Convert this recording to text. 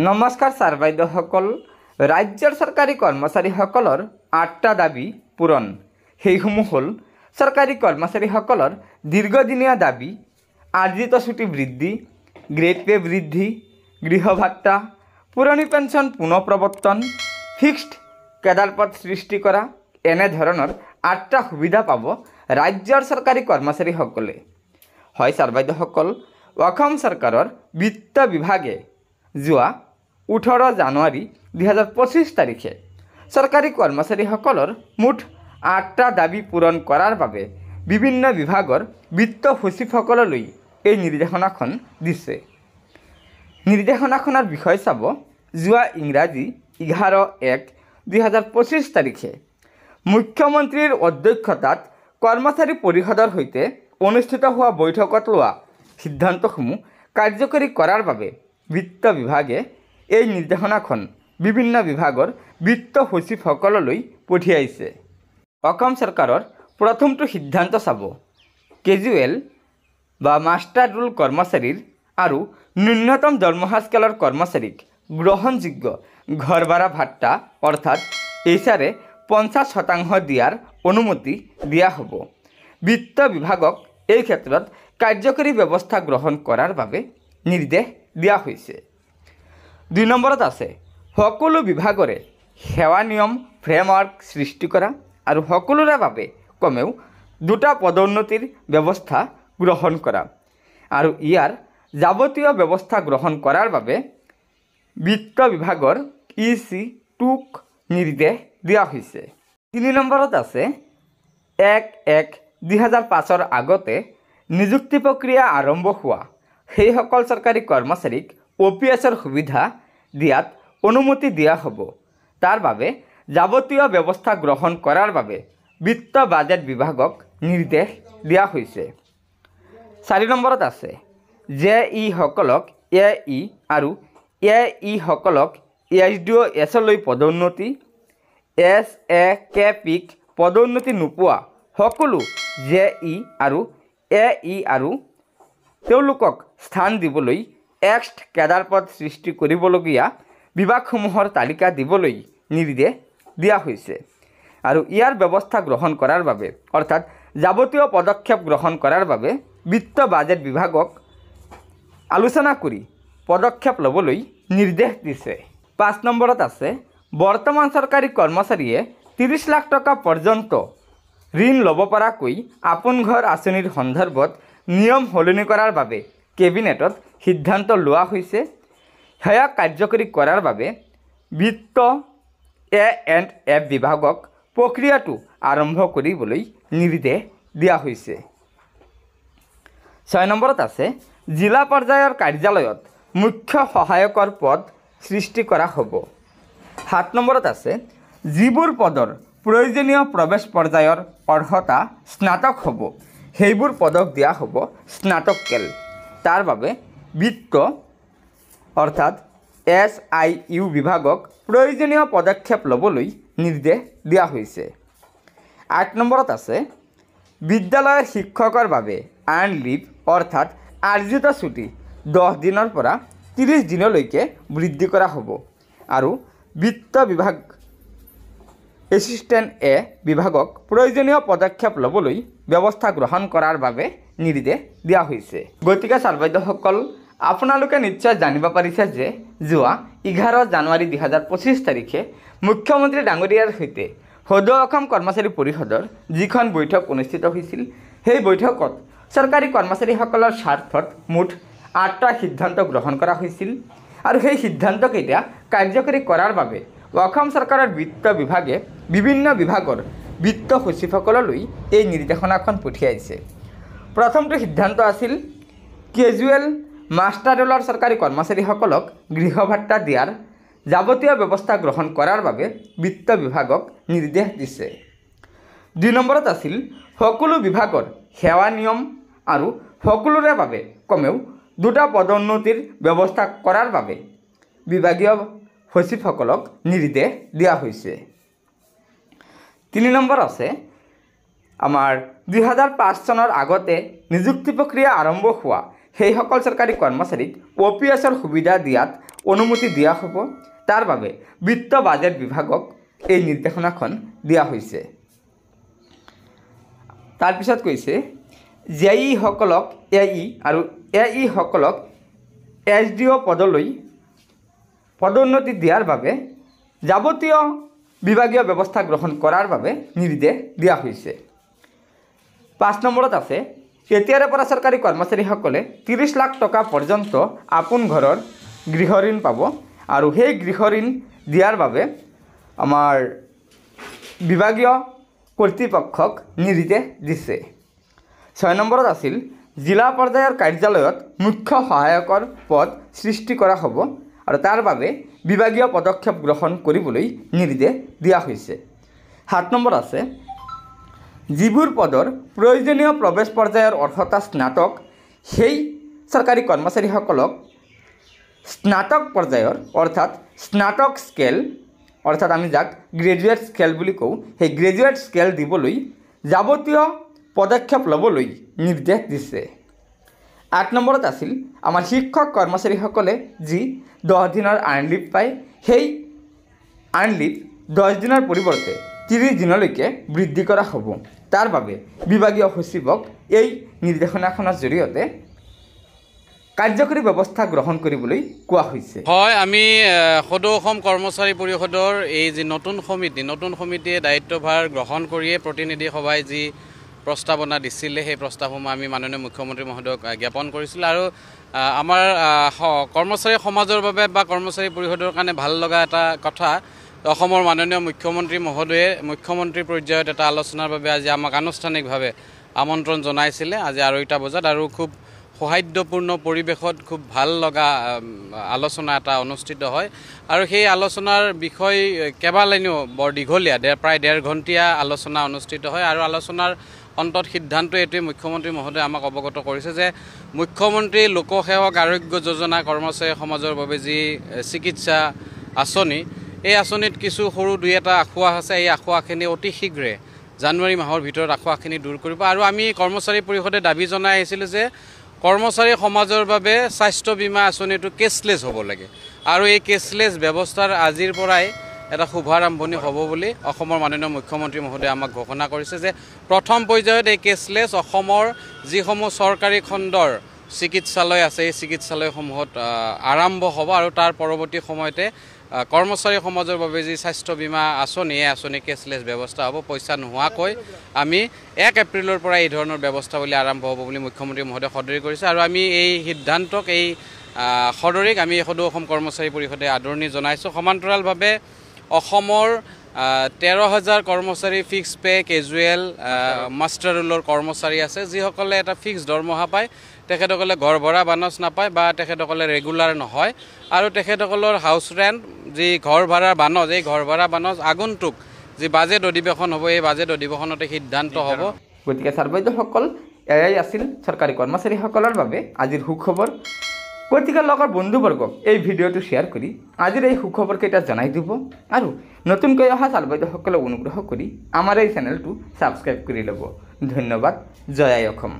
নমস্কাৰ ছাৰ বাইদেউসকল। ৰাজ্যৰ চৰকাৰী কৰ্মচাৰীসকলৰ 8টা দাবী পূৰণ। সেইসমূহ হ'ল চৰকাৰী কৰ্মচাৰীসকলৰ দীৰ্ঘদিনীয়া দাবী, আৰ্জিত ছুটি বৃদ্ধি, গ্ৰেড পে বৃদ্ধি, গৃহ ভাত্তা, পুৰণি পেঞ্চন পুনৰ প্ৰৱৰ্তন, ফিক্সড কেডাৰ পদ সৃষ্টি কৰা। এনেধৰণৰ 8টা সুবিধা পাব ৰাজ্যৰ চৰকাৰী কৰ্মচাৰীসকলে। হয় ছাৰ বাইদেউসকল, অসম চৰকাৰৰ বিত্ত বিভাগে যোৱা 18 জানুৱাৰী 2025 তাৰিখে চৰকাৰী কৰ্মচাৰীসকলৰ মুঠ 8টা দাবী পূৰণ কৰাৰ বাবে বিভিন্ন বিভাগৰ বিত্ত সচিবসকললৈ এই নিৰ্দেশনাখন দিছে। নিৰ্দেশনাখনৰ বিষয় চাব, যোৱা ইংৰাজী 11/1/2025 তাৰিখে মুখ্যমন্ত্ৰীৰ অধ্যক্ষতাত কৰ্মচাৰী পৰিষদৰ সৈতে অনুষ্ঠিত হোৱা বৈঠকত লোৱা সিদ্ধান্তসমূহ কাৰ্যকৰী কৰাৰ বাবে বিত্ত বিভাগে এই নিৰ্দেশনাখন বিভিন্ন বিভাগৰ বিত্ত সচিবসকললৈ পঠিয়াইছে। অসম চৰকাৰৰ প্ৰথমটো সিদ্ধান্ত চাব, কেজুৱেল বা মাষ্টাৰ ৰোল কৰ্মচাৰীৰ আৰু ন্যূনতম দৰমহা স্কেলৰ কৰ্মচাৰীক গ্ৰহণযোগ্য ঘৰ ভাড়া ভাত্তা অৰ্থাৎ HRA 50% দিয়াৰ অনুমতি দিয়া হ'ব। বিত্ত বিভাগক এই ক্ষেত্ৰত কাৰ্যকৰী ব্যৱস্থা গ্ৰহণ কৰাৰ বাবে নিৰ্দেশ দিয়া হৈছে। 2 নম্বৰত আছে, সকলো বিভাগৰে সেৱা নিয়ম ফ্ৰেমৱৰ্ক সৃষ্টি কৰা আৰু সকলোৰে বাবে কমেও 2টা পদোন্নতিৰ ব্যৱস্থা গ্ৰহণ কৰা আৰু ইয়াৰ যাৱতীয় ব্যৱস্থা গ্ৰহণ কৰাৰ বাবে বিত্ত বিভাগৰ EC2ক নিৰ্দেশ দিয়া হৈছে। 3 নম্বৰত আছে, 1/1/2005 আগতে নিযুক্তি প্ৰক্ৰিয়া আৰম্ভ হোৱা সেইসকল চৰকাৰী কৰ্মচাৰীক OPSৰ সুবিধা দিয়াত অনুমতি দিয়া হ'ব। তাৰ বাবে যাৱতীয় ব্যৱস্থা গ্ৰহণ কৰাৰ বাবে বিত্ত বাজেট বিভাগক নিৰ্দেশ দিয়া হৈছে। 4 নম্বৰত আছে, JE সকলক AE আৰু AE সকলক HDOSলৈ পদোন্নতি, SAKPক পদোন্নতি নোপোৱা সকলো JE আৰু AE আৰু তেওঁলোকক স্থান দিবলৈ এক্সড কেডাৰ পদ সৃষ্টি কৰিবলগীয়া বিভাগসমূহৰ তালিকা দিবলৈ নিৰ্দেশ দিয়া হৈছে আৰু ইয়াৰ ব্যৱস্থা গ্ৰহণ কৰাৰ বাবে অৰ্থাৎ যাৱতীয় পদক্ষেপ গ্ৰহণ কৰাৰ বাবে বিত্ত বাজেট বিভাগক আলোচনা কৰি পদক্ষেপ ল'বলৈ নিৰ্দেশ দিছে। 5 নম্বৰত আছে, বৰ্তমান চৰকাৰী কৰ্মচাৰীয়ে 30 লাখ টকা পৰ্যন্ত ঋণ ল'ব পৰাকৈ আপোন ঘৰ আঁচনিৰ সন্দৰ্ভত নিয়ম সলনি কৰাৰ বাবে কেবিনেটত সিদ্ধান্ত লোৱা হৈছে। সেয়া কাৰ্যকৰী কৰাৰ বাবে বিত্ত A&F বিভাগক প্ৰক্ৰিয়াটো আৰম্ভ কৰিবলৈ নিৰ্দেশ দিয়া হৈছে। 6 নম্বৰত আছে, জিলা পৰ্যায়ৰ কাৰ্যালয়ত মুখ্য সহায়কৰ পদ সৃষ্টি কৰা হ'ব। 7 নম্বৰত আছে, যিবোৰ পদৰ প্ৰয়োজনীয় প্ৰৱেশ পৰ্যায়ৰ অৰ্হতা স্নাতক হ'ব সেইবোৰ পদক দিয়া হ'ব স্নাতককেল। তাৰ বাবে বিত্ত অৰ্থাৎ SIU বিভাগক প্ৰয়োজনীয় পদক্ষেপ ল'বলৈ নিৰ্দেশ দিয়া হৈছে। 8 নম্বৰত আছে, বিদ্যালয়ৰ শিক্ষকৰ বাবে আৰ্ণ লিভ অৰ্থাৎ আৰ্জিত ছুটি 10 দিনৰ পৰা 30 দিনলৈকে বৃদ্ধি কৰা হ'ব আৰু বিত্ত বিভাগ এছিষ্টেণ্ট A বিভাগক প্ৰয়োজনীয় পদক্ষেপ ল'বলৈ ব্যৱস্থা গ্ৰহণ কৰাৰ বাবে নিৰ্দেশ দিয়া হৈছে। গতিকে ছাৰ বাইদেউসকল, আপোনালোকে নিশ্চয় জানিব পাৰিছে যে যোৱা 11 জানুৱাৰী 2025 তাৰিখে মুখ্যমন্ত্ৰী ডাঙৰীয়াৰ সৈতে সদৌ অসম কৰ্মচাৰী পৰিষদৰ যিখন বৈঠক অনুষ্ঠিত হৈছিল, সেই বৈঠকত চৰকাৰী কৰ্মচাৰীসকলৰ স্বাৰ্থত মুঠ 8টা সিদ্ধান্ত গ্ৰহণ কৰা হৈছিল আৰু সেই সিদ্ধান্তকেইটা কাৰ্যকৰী কৰাৰ বাবে অসম চৰকাৰৰ বিত্ত বিভাগে বিভিন্ন বিভাগৰ বিত্ত সচিবসকললৈ এই নিৰ্দেশনাখন পঠিয়াইছে। প্ৰথমটো সিদ্ধান্ত আছিল, কেজুৱেল মাষ্টাৰ ৰোলৰ চৰকাৰী কৰ্মচাৰীসকলক গৃহ ভাত্তা দিয়াৰ যাৱতীয় ব্যৱস্থা গ্ৰহণ কৰাৰ বাবে বিত্ত বিভাগক নিৰ্দেশ দিছে। 2 নম্বৰত আছিল, সকলো বিভাগৰ সেৱা নিয়ম আৰু সকলোৰে বাবে কমেও 2টা পদোন্নতিৰ ব্যৱস্থা কৰাৰ বাবে বিভাগীয় সচিবসকলক নিৰ্দেশ দিয়া হৈছে। 3 নম্বৰ আছে, আমাৰ 2005 চনৰ আগতে নিযুক্তি প্ৰক্ৰিয়া আৰম্ভ হোৱা সেইসকল চৰকাৰী কৰ্মচাৰীক OPSৰ সুবিধা দিয়াত অনুমতি দিয়া হ'ব তাৰ বাবে বিত্ত বাজেট বিভাগক এই নিৰ্দেশনাখন দিয়া হৈছে। তাৰপিছত কৈছে জেই সকলক এই আৰু এই সকলক SDO পদলৈ পদোন্নতি দিয়াৰ বাবে যাৱতীয় বিভাগীয় ব্যৱস্থা গ্ৰহণ কৰাৰ বাবে নিৰ্দেশ দিয়া হৈছে। 5 নম্বৰত আছে এতিয়াৰে পৰা চৰকাৰী কৰ্মচাৰীসকলে 30 লাখ টকা পৰ্যন্ত আপোন ঘৰৰ গৃহ ঋণ পাব আৰু সেই গৃহ ঋণ দিয়াৰ বাবে আমাৰ বিভাগীয় কৰ্তৃপক্ষক নিৰ্দেশ দিছে। 6 নম্বৰত আছিল জিলা পৰ্যায়ৰ কাৰ্যালয়ত মুখ্য সহায়কৰ পদ সৃষ্টি কৰা হ'ব আৰু তাৰ বাবে বিভাগীয় পদক্ষেপ গ্ৰহণ কৰিবলৈ নিৰ্দেশ দিয়া হৈছে। 7 নম্বৰ আছে যিবোৰ পদৰ প্ৰয়োজনীয় প্ৰৱেশ পৰ্যায়ৰ অৰ্হতা স্নাতক সেই চৰকাৰী কৰ্মচাৰীসকলক স্নাতক পৰ্যায়ৰ অৰ্থাৎ স্নাতক স্কেল অৰ্থাৎ আমি যাক গ্ৰেজুৱেট স্কেল বুলি কওঁ সেই গ্ৰেজুৱেট স্কেল দিবলৈ যাৱতীয় পদক্ষেপ ল'বলৈ নিৰ্দেশ দিছে। 8 নম্বৰত আছিল আমাৰ শিক্ষক কৰ্মচাৰীসকলে যি 10 দিনৰ আৰ্ণ লিভ পায় সেই আৰ্ণ লিভ 10 দিনৰ পৰিৱৰ্তে 30 দিনলৈকে বৃদ্ধি কৰা হ'ব। তাৰ বাবে বিভাগীয় সচিবক এই নিৰ্দেশনাখনৰ জৰিয়তে কাৰ্যকৰী ব্যৱস্থা গ্ৰহণ কৰিবলৈ কোৱা হৈছে। হয়, আমি সদৌ অসম কৰ্মচাৰী পৰিষদৰ এই যি নতুন সমিতিয়ে দায়িত্বভাৰ গ্ৰহণ কৰিয়ে প্ৰতিনিধি সভাই যি প্ৰস্তাৱনা দিছিলে সেই প্ৰস্তাৱসমূহ আমি মাননীয় মুখ্যমন্ত্ৰী মহোদয়ক জ্ঞাপন কৰিছিলোঁ আৰু আমাৰ কৰ্মচাৰী সমাজৰ বাবে বা কৰ্মচাৰী পৰিষদৰ কাৰণে ভাল লগা এটা কথা অসমৰ মাননীয় মুখ্যমন্ত্ৰী মহোদয়ে মুখ্যমন্ত্ৰী পৰ্যায়ত এটা আলোচনাৰ বাবে আজি আমাক আনুষ্ঠানিকভাৱে আমন্ত্ৰণ জনাইছিলে আজি 2টা বজাত আৰু খুব সৌহাৰ্দ্যপূৰ্ণ পৰিৱেশত খুব ভাল লগা আলোচনা এটা অনুষ্ঠিত হয় আৰু সেই আলোচনাৰ বিষয় কেইবালানিও বৰ দীঘলীয়া প্ৰায় 1.5 ঘণ্টীয়া আলোচনা অনুষ্ঠিত হয় আৰু আলোচনাৰ অন্তত সিদ্ধান্ত এইটোৱে মুখ্যমন্ত্ৰী মহোদয়ে আমাক অৱগত কৰিছে যে মুখ্যমন্ত্ৰী লোকসেৱক আৰোগ্য যোজনা কৰ্মচাৰী সমাজৰ বাবে যি চিকিৎসা আঁচনি এই আঁচনিত কিছু সৰু 2-এটা আঁসোৱাহ আছে। এই আঁসোৱাহখিনি অতি শীঘ্ৰে জানুৱাৰী মাহৰ ভিতৰত আঁসোৱাহখিনি দূৰ কৰিব আৰু আমি কৰ্মচাৰী পৰিষদে দাবী জনাই আহিছিলোঁ যে কৰ্মচাৰী সমাজৰ বাবে স্বাস্থ্য বীমা আঁচনিটো কেছলেছ হ'ব লাগে আৰু এই কেছলেছ ব্যৱস্থাৰ আজিৰ পৰাই এটা শুভাৰম্ভণি হ'ব বুলি অসমৰ মাননীয় মুখ্যমন্ত্ৰী মহোদয়ে আমাক ঘোষণা কৰিছে যে প্ৰথম পৰ্যায়ত এই কেছলেছ অসমৰ যিসমূহ চৰকাৰী খণ্ডৰ চিকিৎসালয় আছে এই চিকিৎসালয়সমূহত আৰম্ভ হ'ব আৰু তাৰ পৰৱৰ্তী সময়তে কৰ্মচাৰী সমাজৰ বাবে যি স্বাস্থ্য বীমা আঁচনি এই আঁচনি কেছলেছ ব্যৱস্থা হ'ব। পইচা নোহোৱাকৈ আমি 1 এপ্ৰিলৰ পৰা এই ধৰণৰ ব্যৱস্থাৱলী আৰম্ভ হ'ব বুলি মুখ্যমন্ত্ৰী মহোদয়ে সদৰি কৰিছে আৰু আমি এই সিদ্ধান্তক এই সদৰিক আমি সদৌ অসম কৰ্মচাৰী পৰিষদে আদৰণি জনাইছোঁ। সমান্তৰালভাৱে অসমৰ 13,000 কৰ্মচাৰী ফিক্স পে কেজুৱেল মাষ্টাৰ ৰোলৰ কৰ্মচাৰী আছে যিসকলে এটা ফিক্স দৰমহা পায় তেখেতসকলে ঘৰ ভৰা বানচ নাপায় বা তেখেতসকলে ৰেগুলাৰ নহয় আৰু তেখেতসকলৰ হাউচ ৰেণ্ট যি ঘৰ ভাড়াৰ বানচ এই ঘৰ ভাড়া বানচ আগন্তুক যি বাজেট অধিৱেশন হ'ব এই বাজেট অধিৱেশনতে সিদ্ধান্ত হ'ব। গতিকে ছাৰবাইদেউসকল এয়াই আছিল চৰকাৰী কৰ্মচাৰীসকলৰ বাবে আজিৰ সুখবৰ। গতিকে লগৰ বন্ধুবৰ্গক এই ভিডিঅ'টো শ্বেয়াৰ কৰি আজিৰ এই সুখবৰকেইটা জনাই দিব আৰু নতুনকৈ অহা ছাৰবাইদেউসকলক অনুগ্ৰহ কৰি আমাৰ এই চেনেলটো ছাবস্ক্ৰাইব কৰি ল'ব। ধন্যবাদ। জয় আই অসম।